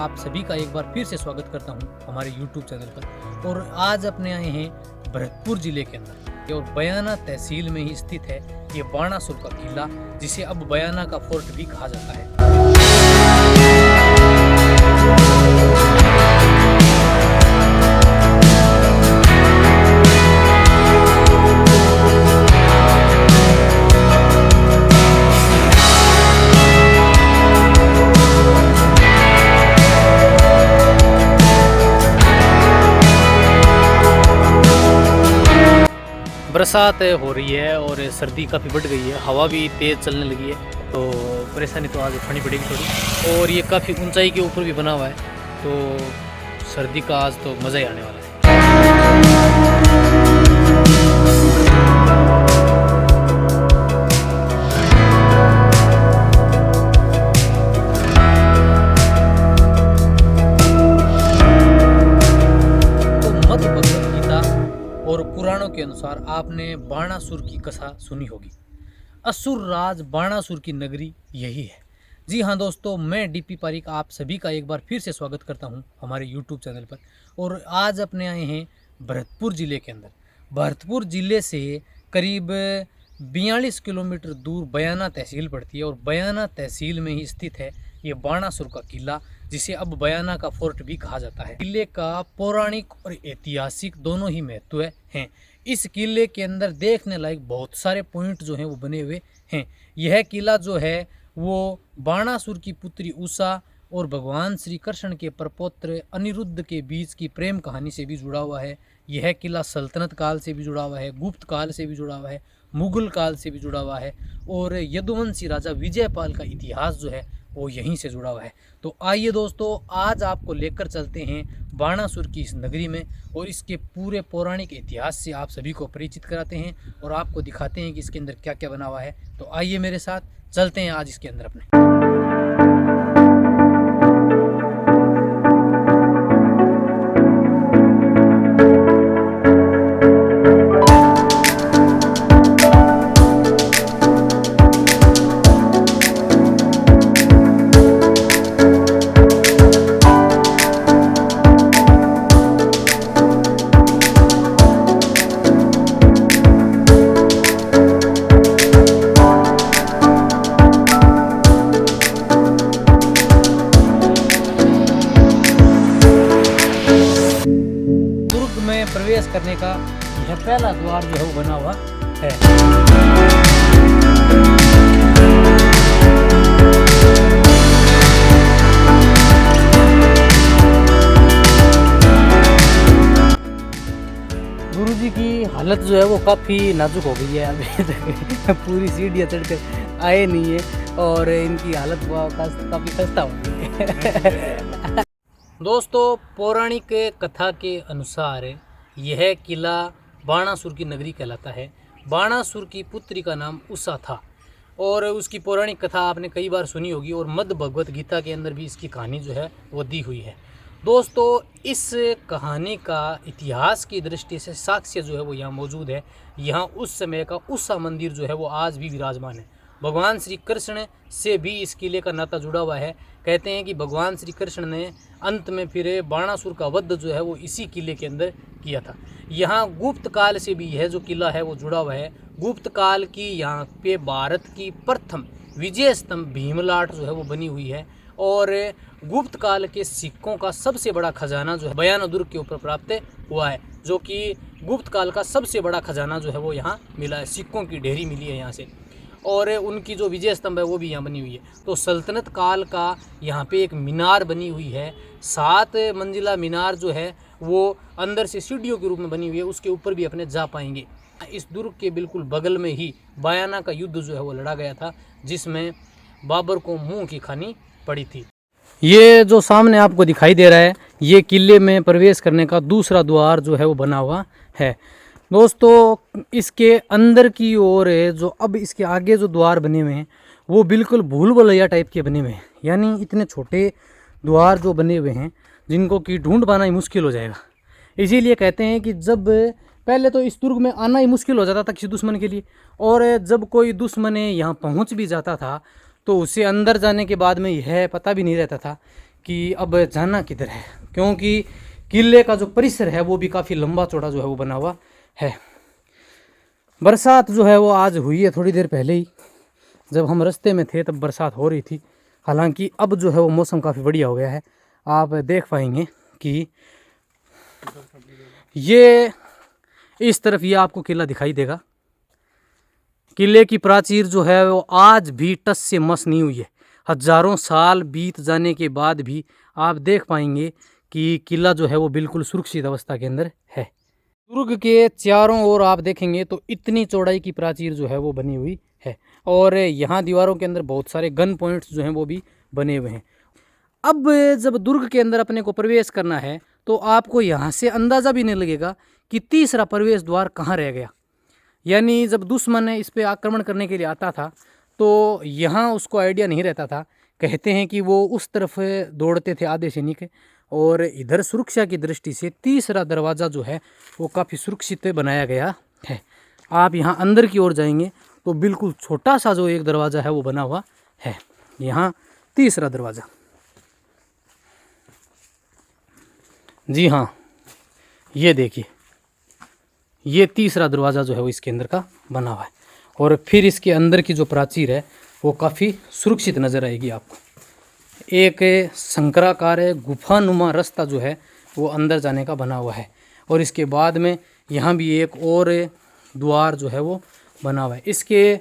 आप सभी का एक बार फिर से स्वागत करता हूं हमारे YouTube चैनल पर। और आज अपने आए हैं भरतपुर जिले के अंदर और बयाना तहसील में ही स्थित है ये बाणासुर का किला, जिसे अब बयाना का फोर्ट भी कहा जाता है। बरसात हो रही है और सर्दी काफ़ी बढ़ गई है, हवा भी तेज़ चलने लगी है, तो परेशानी तो आज उठानी पड़ेगी थोड़ी। और ये काफ़ी ऊंचाई के ऊपर भी बना हुआ है, तो सर्दी का आज तो मज़ा ही आने वाला है। और पुराणों के अनुसार आपने बाणासुर की कथा सुनी होगी। असुर राज बाणासुर की नगरी यही है। जी हाँ दोस्तों, मैं डीपी पारिक आप सभी का एक बार फिर से स्वागत करता हूँ हमारे यूट्यूब चैनल पर। और आज अपने आए हैं भरतपुर ज़िले के अंदर। भरतपुर ज़िले से करीब 42 किलोमीटर दूर बयाना तहसील पड़ती है और बयाना तहसील में ही स्थित है ये बाणासुर का किला, जिसे अब बयाना का फोर्ट भी कहा जाता है। किले का पौराणिक और ऐतिहासिक दोनों ही महत्व हैं। इस किले के अंदर देखने लायक बहुत सारे पॉइंट जो हैं वो बने हुए हैं। यह किला जो है वो बाणासुर की पुत्री उषा और भगवान श्री कृष्ण के प्रपौत्र अनिरुद्ध के बीच की प्रेम कहानी से भी जुड़ा हुआ है। यह किला सल्तनत काल से भी जुड़ा हुआ है, गुप्त काल से भी जुड़ा हुआ है, मुगल काल से भी जुड़ा हुआ है, और यदुवंशी राजा विजयपाल का इतिहास जो है वो यहीं से जुड़ा हुआ है। तो आइए दोस्तों, आज आपको लेकर चलते हैं बाणासुर की इस नगरी में और इसके पूरे पौराणिक इतिहास से आप सभी को परिचित कराते हैं और आपको दिखाते हैं कि इसके अंदर क्या क्या बना हुआ है। तो आइए मेरे साथ चलते हैं आज इसके अंदर अपने। प्रवेश करने का यह पहला द्वार जो है वो बना हुआ है। गुरुजी की हालत जो है वो काफ़ी नाजुक हो गई है, अभी तक पूरी सीढ़ियाँ चढ़कर आए नहीं है और इनकी हालत काफ़ी खस्ता हो गई है। दोस्तों, पौराणिक कथा के अनुसार यह किला बाणासुर की नगरी कहलाता है। बाणासुर की पुत्री का नाम उषा था और उसकी पौराणिक कथा आपने कई बार सुनी होगी और मद्य भगवत गीता के अंदर भी इसकी कहानी जो है वो दी हुई है। दोस्तों, इस कहानी का इतिहास की दृष्टि से साक्ष्य जो है वो यहाँ मौजूद है। यहाँ उस समय का उषा मंदिर जो है वो आज भी विराजमान है। भगवान श्री कृष्ण से भी इस किले का नाता जुड़ा हुआ है। कहते हैं कि भगवान श्री कृष्ण ने अंत में फिर बाणासुर का वध जो है वो इसी किले के अंदर किया था। यहाँ गुप्त काल से भी यह जो किला है वो जुड़ा हुआ है। गुप्त काल की यहाँ पे भारत की प्रथम विजय स्तंभ भीमलाट जो है वो बनी हुई है और गुप्त काल के सिक्कों का सबसे बड़ा खजाना जो है बयाना दुर्ग के ऊपर प्राप्त हुआ है, जो कि गुप्त काल का सबसे बड़ा खजाना जो है वो यहाँ मिला है। सिक्कों की ढेरी मिली है यहाँ से और उनकी जो विजय स्तंभ है वो भी यहाँ बनी हुई है। तो सल्तनत काल का यहाँ पे एक मीनार बनी हुई है, 7 मंजिला मीनार जो है वो अंदर से सीढ़ियों के रूप में बनी हुई है। उसके ऊपर भी अपने जा पाएंगे। इस दुर्ग के बिल्कुल बगल में ही बयाना का युद्ध जो है वो लड़ा गया था, जिसमें बाबर को मुंह की खानी पड़ी थी। ये जो सामने आपको दिखाई दे रहा है, ये किले में प्रवेश करने का दूसरा द्वार जो है वो बना हुआ है। दोस्तों, इसके अंदर की ओर जो अब इसके आगे जो द्वार बने हुए हैं वो बिल्कुल भूल भुलैया टाइप के बने हुए हैं। यानी इतने छोटे द्वार जो बने हुए हैं जिनको कि ढूंढ पाना ही मुश्किल हो जाएगा। इसीलिए कहते हैं कि जब पहले तो इस दुर्ग में आना ही मुश्किल हो जाता था किसी दुश्मन के लिए, और जब कोई दुश्मन यहाँ पहुँच भी जाता था तो उसे अंदर जाने के बाद में यह पता भी नहीं रहता था कि अब जाना किधर है, क्योंकि किले का जो परिसर है वो भी काफ़ी लंबा चौड़ा जो है वो बना हुआ है। बरसात जो है वो आज हुई है थोड़ी देर पहले ही, जब हम रास्ते में थे तब बरसात हो रही थी। हालांकि अब जो है वो मौसम काफ़ी बढ़िया हो गया है। आप देख पाएंगे कि ये इस तरफ ये आपको किला दिखाई देगा। किले की प्राचीर जो है वो आज भी टस से मस नहीं हुई है। हजारों साल बीत जाने के बाद भी आप देख पाएंगे कि किला जो है वो बिल्कुल सुरक्षित अवस्था के अंदर है। दुर्ग के चारों ओर आप देखेंगे तो इतनी चौड़ाई की प्राचीर जो है वो बनी हुई है, और यहाँ दीवारों के अंदर बहुत सारे गन पॉइंट्स जो हैं वो भी बने हुए हैं। अब जब दुर्ग के अंदर अपने को प्रवेश करना है तो आपको यहाँ से अंदाज़ा भी नहीं लगेगा कि तीसरा प्रवेश द्वार कहाँ रह गया। यानी जब दुश्मन इस पर आक्रमण करने के लिए आता था तो यहाँ उसको आइडिया नहीं रहता था। कहते हैं कि वो उस तरफ दौड़ते थे आधे सैनिक, और इधर सुरक्षा की दृष्टि से तीसरा दरवाज़ा जो है वो काफ़ी सुरक्षित बनाया गया है। आप यहाँ अंदर की ओर जाएंगे तो बिल्कुल छोटा सा जो एक दरवाज़ा है वो बना हुआ है। यहाँ तीसरा दरवाज़ा, जी हाँ, ये देखिए, ये तीसरा दरवाज़ा जो है वो इसके अंदर का बना हुआ है। और फिर इसके अंदर की जो प्राचीर है वो काफ़ी सुरक्षित नज़र आएगी आपको। एक शंकराकार गुफानुमा रास्ता जो है वो अंदर जाने का बना हुआ है, और इसके बाद में यहाँ भी एक और द्वार जो है वो बना हुआ है। इसके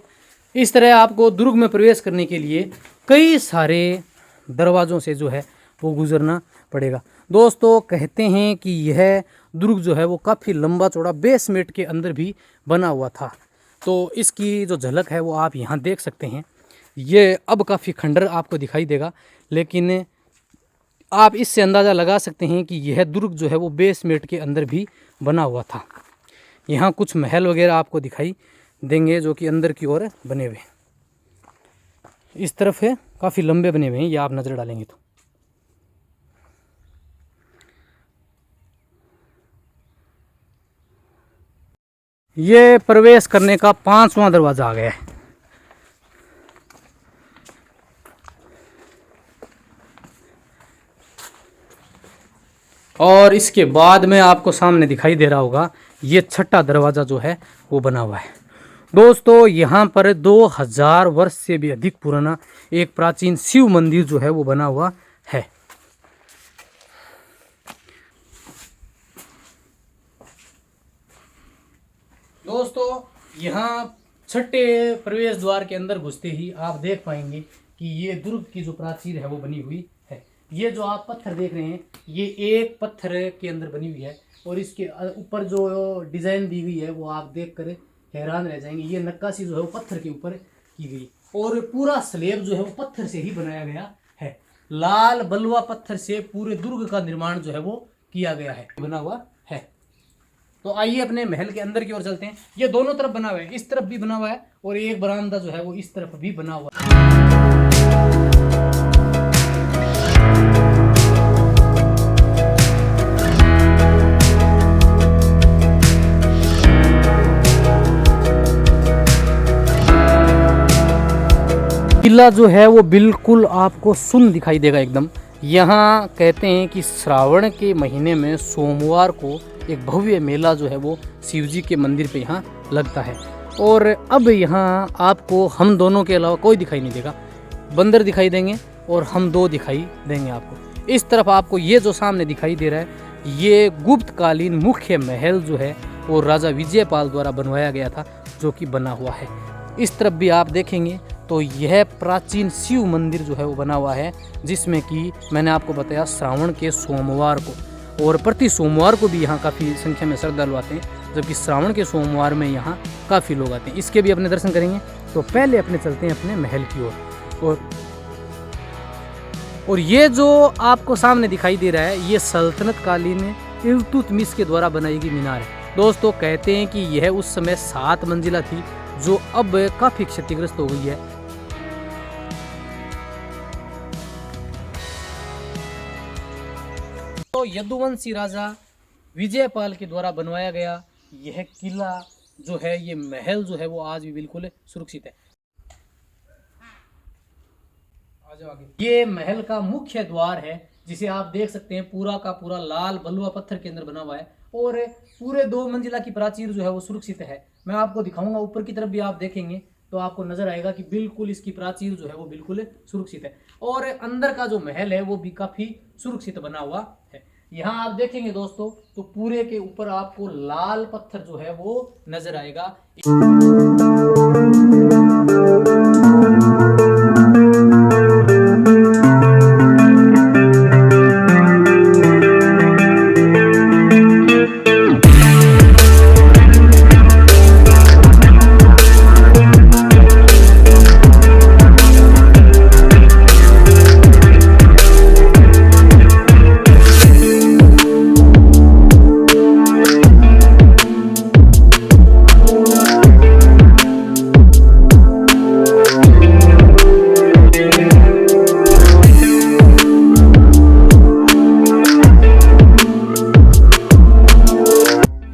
इस तरह आपको दुर्ग में प्रवेश करने के लिए कई सारे दरवाज़ों से जो है वो गुजरना पड़ेगा। दोस्तों कहते हैं कि यह दुर्ग जो है वो काफ़ी लंबा चौड़ा बेसमेंट के अंदर भी बना हुआ था। तो इसकी जो झलक है वो आप यहाँ देख सकते हैं। ये अब काफ़ी खंडर आपको दिखाई देगा, लेकिन आप इससे अंदाज़ा लगा सकते हैं कि यह दुर्ग जो है वो बेसमेंट के अंदर भी बना हुआ था। यहाँ कुछ महल वगैरह आपको दिखाई देंगे जो कि अंदर की ओर बने हुए, इस तरफ है काफ़ी लंबे बने हुए हैं, ये आप नज़र डालेंगे तो। ये प्रवेश करने का 5वां दरवाज़ा आ गया है। और इसके बाद में आपको सामने दिखाई दे रहा होगा ये छठा दरवाज़ा जो है वो बना हुआ है। दोस्तों यहाँ पर 2000 वर्ष से भी अधिक पुराना एक प्राचीन शिव मंदिर जो है वो बना हुआ है। दोस्तों यहाँ छठे प्रवेश द्वार के अंदर घुसते ही आप देख पाएंगे कि ये दुर्ग की जो प्राचीर है वो बनी हुई है। ये जो आप पत्थर देख रहे हैं ये एक पत्थर के अंदर बनी हुई है, और इसके ऊपर जो डिज़ाइन दी हुई है वो आप देख कर हैरान रह जाएंगे। ये नक्काशी जो है वो पत्थर के ऊपर की गई, और पूरा स्लेब जो है वो पत्थर से ही बनाया गया है। लाल बलुआ पत्थर से पूरे दुर्ग का निर्माण जो है वो किया गया है, बना हुआ है। तो आइए अपने महल के अंदर की ओर चलते हैं। ये दोनों तरफ बना हुआ है, इस तरफ भी बना हुआ है और एक बरामदा जो है वो इस तरफ भी बना हुआ है। किला जो है वो बिल्कुल आपको सुन्न दिखाई देगा एकदम। यहाँ कहते हैं कि श्रावण के महीने में सोमवार को एक भव्य मेला जो है वो शिव जी के मंदिर पे यहाँ लगता है। और अब यहाँ आपको हम दोनों के अलावा कोई दिखाई नहीं देगा, बंदर दिखाई देंगे और हम दो दिखाई देंगे आपको। इस तरफ आपको ये जो सामने दिखाई दे रहा है ये गुप्तकालीन मुख्य महल जो है वो राजा विजयपाल द्वारा बनवाया गया था, जो कि बना हुआ है। इस तरफ भी आप देखेंगे तो यह प्राचीन शिव मंदिर जो है वो बना हुआ है, जिसमें कि मैंने आपको बताया श्रावण के सोमवार को, और प्रति सोमवार को भी यहाँ काफ़ी संख्या में श्रद्धालु आते हैं, जबकि श्रावण के सोमवार में यहाँ काफ़ी लोग आते हैं। इसके भी अपने दर्शन करेंगे। तो पहले अपने चलते हैं अपने महल की ओर। और ये जो आपको सामने दिखाई दे रहा है ये सल्तनत कालीन इल्तुतमिश के द्वारा बनाई गई मीनार है। दोस्तों कहते हैं कि यह उस समय 7 मंजिला थी, जो अब काफ़ी क्षतिग्रस्त हो गई है। तो यदुवंशी राजा विजयपाल के द्वारा बनवाया गया यह किला जो है, ये महल जो है वो आज भी बिल्कुल सुरक्षित है। ये महल का मुख्य द्वार है, जिसे आप देख सकते हैं पूरा का पूरा लाल बलुआ पत्थर के अंदर बना हुआ है और पूरे 2 मंजिला की प्राचीर जो है वो सुरक्षित है। मैं आपको दिखाऊंगा, ऊपर की तरफ भी आप देखेंगे तो आपको नजर आएगा कि बिल्कुल इसकी प्राचीर जो है वो बिल्कुल सुरक्षित है और अंदर का जो महल है वो भी काफी सुरक्षित बना हुआ है। यहाँ आप देखेंगे दोस्तों तो पूरे के ऊपर आपको लाल पत्थर जो है वो नजर आएगा।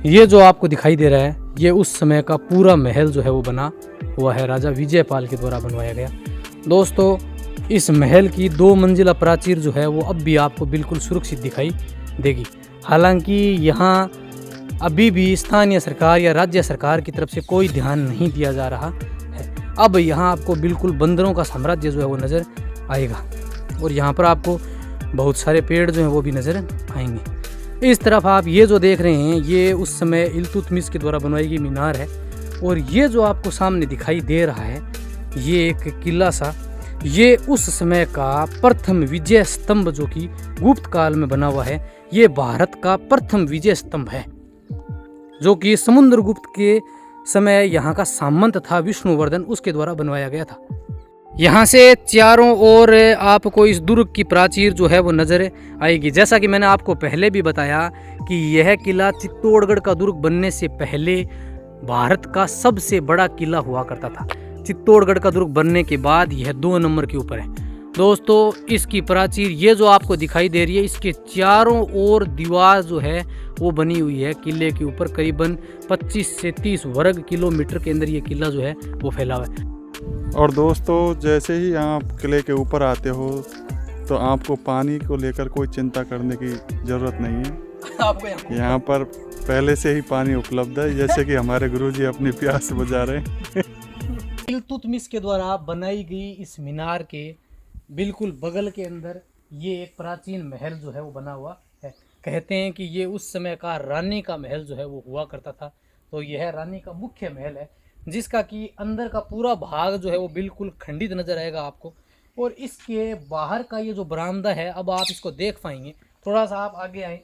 ये जो आपको दिखाई दे रहा है ये उस समय का पूरा महल जो है वो बना हुआ है, राजा विजयपाल के द्वारा बनवाया गया। दोस्तों इस महल की 2 मंजिला प्राचीर जो है वो अब भी आपको बिल्कुल सुरक्षित दिखाई देगी। हालांकि यहाँ अभी भी स्थानीय सरकार या राज्य सरकार की तरफ से कोई ध्यान नहीं दिया जा रहा है। अब यहाँ आपको बिल्कुल बंदरों का साम्राज्य जो है वो नज़र आएगा और यहाँ पर आपको बहुत सारे पेड़ जो हैं वो भी नज़र आएंगे। इस तरफ आप ये जो देख रहे हैं ये उस समय इल्तुतमिश के द्वारा बनवाई गई मीनार है और ये जो आपको सामने दिखाई दे रहा है ये एक किला सा, ये उस समय का प्रथम विजय स्तंभ जो कि गुप्त काल में बना हुआ है। ये भारत का प्रथम विजय स्तंभ है जो कि समुद्रगुप्त के समय यहाँ का सामंत था विष्णुवर्धन, उसके द्वारा बनवाया गया था। यहाँ से चारों ओर आपको इस दुर्ग की प्राचीर जो है वो नजर आएगी। जैसा कि मैंने आपको पहले भी बताया कि यह किला चित्तौड़गढ़ का दुर्ग बनने से पहले भारत का सबसे बड़ा किला हुआ करता था। चित्तौड़गढ़ का दुर्ग बनने के बाद यह 2 नंबर के ऊपर है। दोस्तों इसकी प्राचीर ये जो आपको दिखाई दे रही है इसके चारों ओर दीवार जो है वो बनी हुई है किले के ऊपर। करीबन 25 से 30 वर्ग किलोमीटर के अंदर ये किला जो है वो फैला हुआ है। और दोस्तों जैसे ही आप किले के ऊपर आते हो तो आपको पानी को लेकर कोई चिंता करने की ज़रूरत नहीं है। यहाँ पर पहले से ही पानी उपलब्ध है, जैसे कि हमारे गुरुजी अपनी प्यास बुझा रहे हैं। इल्तुतमिश के द्वारा बनाई गई इस मीनार के बिल्कुल बगल के अंदर ये एक प्राचीन महल जो है वो बना हुआ है। कहते हैं कि ये उस समय का रानी का महल जो है वो हुआ करता था। तो यह रानी का मुख्य महल है जिसका कि अंदर का पूरा भाग जो है वो बिल्कुल खंडित नजर आएगा आपको। और इसके बाहर का ये जो बरामदा है अब आप इसको देख पाएंगे। थोड़ा सा आप आगे आए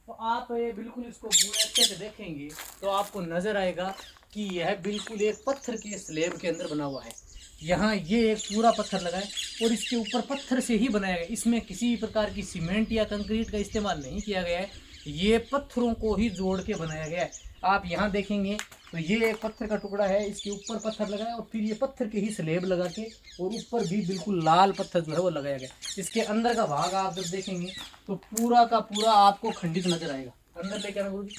तो आप बिल्कुल इसको पूरे अच्छे से देखेंगे तो आपको नजर आएगा कि यह बिल्कुल एक पत्थर के स्लैब के अंदर बना हुआ है। यहाँ ये एक पूरा पत्थर लगा है और इसके ऊपर पत्थर से ही बनाया गया। इसमें किसी प्रकार की सीमेंट या कंक्रीट का इस्तेमाल नहीं किया गया है, ये पत्थरों को ही जोड़ के बनाया गया है। आप यहाँ देखेंगे तो ये एक पत्थर का टुकड़ा है, इसके ऊपर पत्थर लगाया और फिर ये पत्थर के ही स्लैब लगा के और ऊपर भी बिल्कुल लाल पत्थर जो है वो लगाया गया। इसके अंदर का भाग आप जब देखेंगे तो पूरा का पूरा आपको खंडित नजर आएगा। अंदर लेके आना गुरु जी।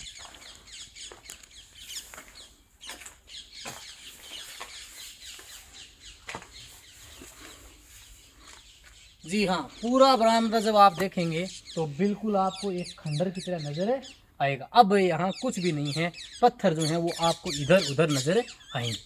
जी हाँ, पूरा बरामदा जब आप देखेंगे तो बिल्कुल आपको एक खंडर की तरह नजर आएगा। अब यहाँ कुछ भी नहीं है, पत्थर जो हैं वो आपको इधर उधर नजर आएंगे।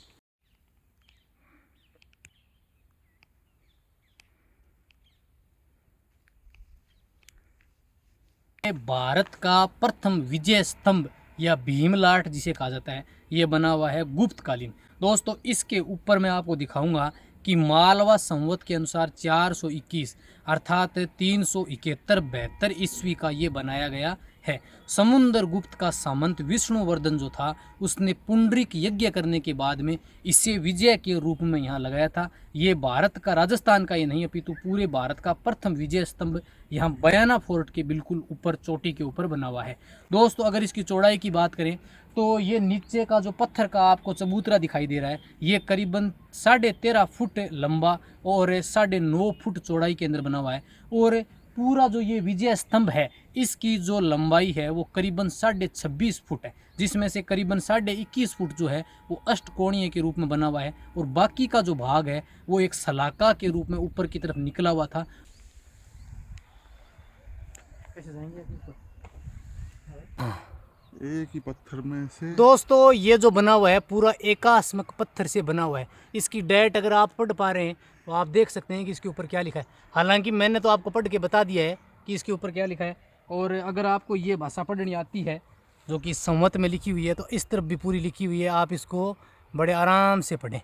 भारत का प्रथम विजय स्तंभ या भीमलाट जिसे कहा जाता है ये बना हुआ है गुप्तकालीन। दोस्तों इसके ऊपर मैं आपको दिखाऊंगा कि मालवा संवत के अनुसार 421 अर्थात 371-72 ईस्वी का ये बनाया गया है। समुद्रगुप्त का सामंत विष्णुवर्धन जो था उसने पुंडरीक यज्ञ करने के बाद में इसे विजय के रूप में यहाँ लगाया था। ये भारत का, राजस्थान का ये नहीं अपितु पूरे भारत का प्रथम विजय स्तंभ यहाँ बयाना फोर्ट के बिल्कुल ऊपर चोटी के ऊपर बना हुआ है। दोस्तों अगर इसकी चौड़ाई की बात करें तो ये नीचे का जो पत्थर का आपको चबूतरा दिखाई दे रहा है ये करीबन 13.5 फुट लंबा और 9.5 फुट चौड़ाई के अंदर बना हुआ है। और पूरा जो ये विजय स्तंभ है इसकी जो लंबाई है वो करीबन 26.5 फुट है, जिसमें से करीबन 21.5 फुट जो है वो अष्टकोणीय के रूप में बना हुआ है और बाकी का जो भाग है वो एक सलाका के रूप में ऊपर की तरफ निकला हुआ था। कैसे जाएंगे एक ही पत्थर में से। दोस्तों ये जो बना हुआ है पूरा एकास्मक पत्थर से बना हुआ है। इसकी डेट अगर आप पढ़ पा रहे हैं तो आप देख सकते हैं कि इसके ऊपर क्या लिखा है। हालांकि मैंने तो आपको पढ़ के बता दिया है कि इसके ऊपर क्या लिखा है। और अगर आपको ये भाषा पढ़नी आती है जो कि संवत में लिखी हुई है तो इस तरफ भी पूरी लिखी हुई है। आप इसको बड़े आराम से पढ़ें,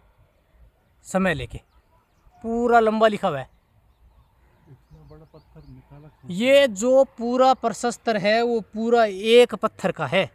समय लेके। पूरा लंबा लिखा हुआ है। इतना बड़ा पत्थर निकाला। ये जो पूरा प्रशस्तर है वो पूरा एक पत्थर का है।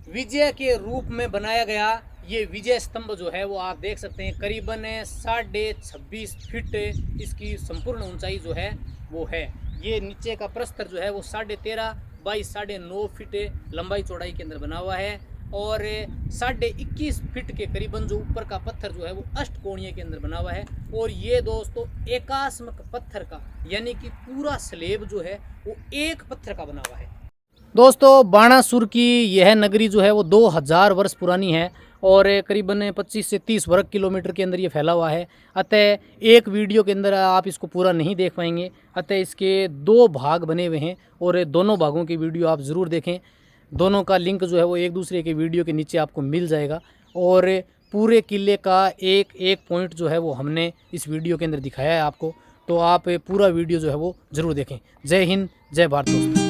विजय के रूप में बनाया गया ये विजय स्तंभ जो है वो आप देख सकते हैं करीबन 26.5 फीट इसकी संपूर्ण ऊंचाई जो है वो है। ये नीचे का प्रस्तर जो है वो 13.5 बाई 9.5 फीट लंबाई चौड़ाई के अंदर बना हुआ है। और 21.5 फीट के करीबन जो ऊपर का पत्थर जो है वो अष्टकोणीय के अंदर बना हुआ है। और ये दोस्तों एकास्मक पत्थर का यानी कि पूरा स्लेब जो है वो एक पत्थर का बना हुआ है। दोस्तों बाणासुर की यह नगरी जो है वो 2000 वर्ष पुरानी है और करीबन 25 से 30 वर्ग किलोमीटर के अंदर ये फैला हुआ है। अतः एक वीडियो के अंदर आप इसको पूरा नहीं देख पाएंगे। अतः इसके 2 भाग बने हुए हैं और दोनों भागों की वीडियो आप ज़रूर देखें। दोनों का लिंक जो है वो एक दूसरे के वीडियो के नीचे आपको मिल जाएगा। और पूरे किले का एक एक पॉइंट जो है वो हमने इस वीडियो के अंदर दिखाया है आपको। तो आप पूरा वीडियो जो है वो ज़रूर देखें। जय हिंद, जय भारत दोस्तों।